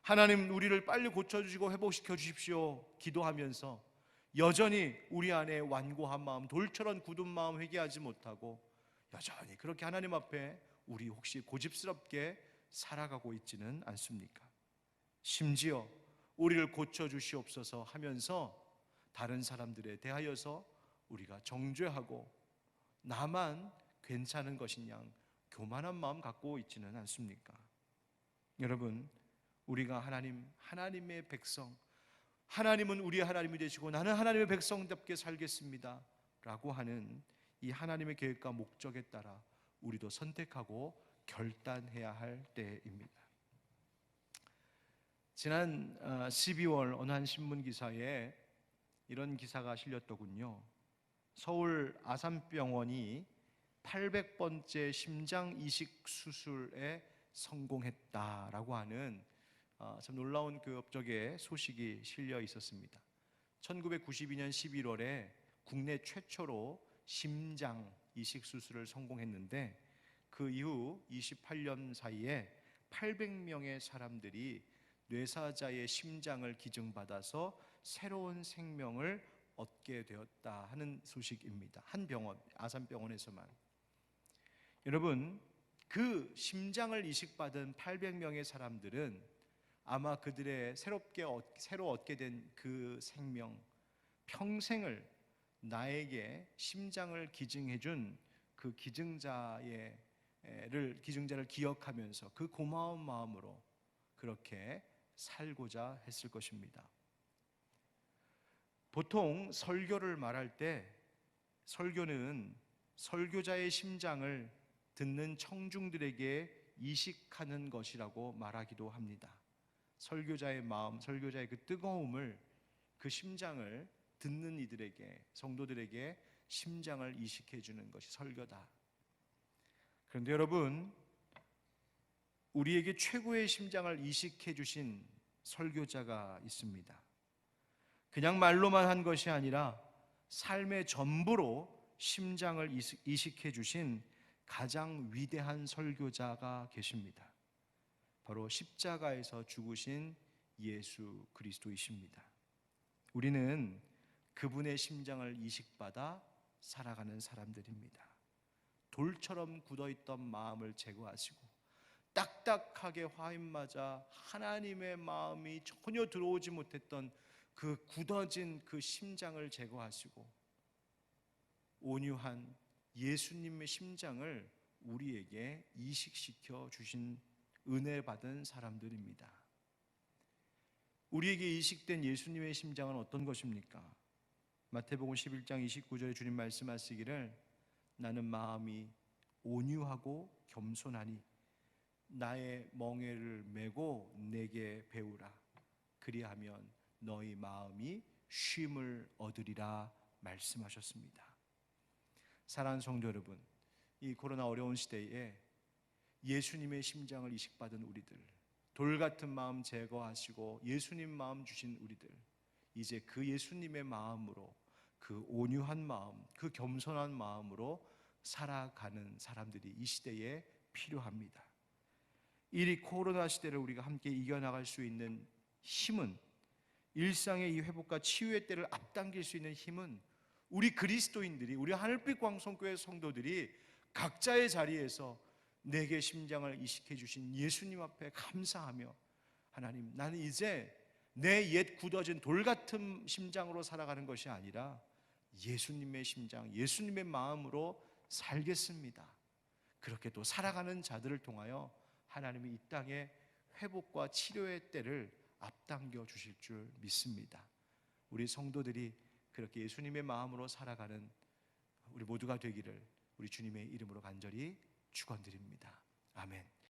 하나님 우리를 빨리 고쳐주시고 회복시켜 주십시오 기도하면서 여전히 우리 안에 완고한 마음, 돌처럼 굳은 마음 회개하지 못하고 여전히 그렇게 하나님 앞에 우리 혹시 고집스럽게 살아가고 있지는 않습니까? 심지어 우리를 고쳐주시옵소서 하면서 다른 사람들에 대하여서 우리가 정죄하고 나만 괜찮은 것인 양 교만한 마음 갖고 있지는 않습니까? 여러분, 우리가 하나님의 백성, 하나님은 우리의 하나님이 되시고 나는 하나님의 백성답게 살겠습니다 라고 하는 이 하나님의 계획과 목적에 따라 우리도 선택하고 결단해야 할 때입니다. 지난 12월 어느 한 신문 기사에 이런 기사가 실렸더군요. 서울 아산병원이 800번째 심장 이식 수술에 성공했다라고 하는 참 놀라운 그 업적의 소식이 실려 있었습니다. 1992년 11월에 국내 최초로 심장 이식 수술을 성공했는데 그 이후 28년 사이에 800명의 사람들이 뇌사자의 심장을 기증받아서 새로운 생명을 얻게 되었다 하는 소식입니다. 한 병원, 아산병원에서만. 여러분, 그 심장을 이식받은 800명의 사람들은 아마 그들의 새로 얻게 된 그 생명, 평생을 나에게 심장을 기증해준 그 기증자를 기억하면서 그 고마운 마음으로 그렇게 살고자 했을 것입니다. 보통 설교를 말할 때 설교는 설교자의 심장을 듣는 청중들에게 이식하는 것이라고 말하기도 합니다. 설교자의 마음, 설교자의 그 뜨거움을, 그 심장을 듣는 이들에게, 성도들에게 심장을 이식해 주는 것이 설교다. 그런데 여러분, 우리에게 최고의 심장을 이식해 주신 설교자가 있습니다. 그냥 말로만 한 것이 아니라 삶의 전부로 심장을 이식해 주신 가장 위대한 설교자가 계십니다. 바로 십자가에서 죽으신 예수 그리스도이십니다. 우리는 그분의 심장을 이식받아 살아가는 사람들입니다. 돌처럼 굳어있던 마음을 제거하시고 딱딱하게 화인맞아 하나님의 마음이 전혀 들어오지 못했던 그 굳어진 그 심장을 제거하시고 온유한 예수님의 심장을 우리에게 이식시켜 주신 은혜 받은 사람들입니다. 우리에게 이식된 예수님의 심장은 어떤 것입니까? 마태복음 11장 29절에 주님 말씀하시기를 나는 마음이 온유하고 겸손하니 나의 멍에를 메고 내게 배우라. 그리하면 너희 마음이 쉼을 얻으리라 말씀하셨습니다. 사랑하는 성도 여러분, 이 코로나 어려운 시대에 예수님의 심장을 이식받은 우리들, 돌같은 마음 제거하시고 예수님 마음 주신 우리들, 이제 그 예수님의 마음으로, 그 온유한 마음, 그 겸손한 마음으로 살아가는 사람들이 이 시대에 필요합니다. 이 코로나 시대를 우리가 함께 이겨나갈 수 있는 힘은, 일상의 이 회복과 치유의 때를 앞당길 수 있는 힘은 우리 그리스도인들이, 우리 하늘빛 광성교회 성도들이 각자의 자리에서 내게 심장을 이식해 주신 예수님 앞에 감사하며, 하나님, 나는 이제 내 옛 굳어진 돌같은 심장으로 살아가는 것이 아니라 예수님의 심장, 예수님의 마음으로 살겠습니다. 그렇게 또 살아가는 자들을 통하여 하나님이 이 땅에 회복과 치료의 때를 앞당겨 주실 줄 믿습니다. 우리 성도들이 그렇게 예수님의 마음으로 살아가는 우리 모두가 되기를 우리 주님의 이름으로 간절히 축원드립니다. 아멘.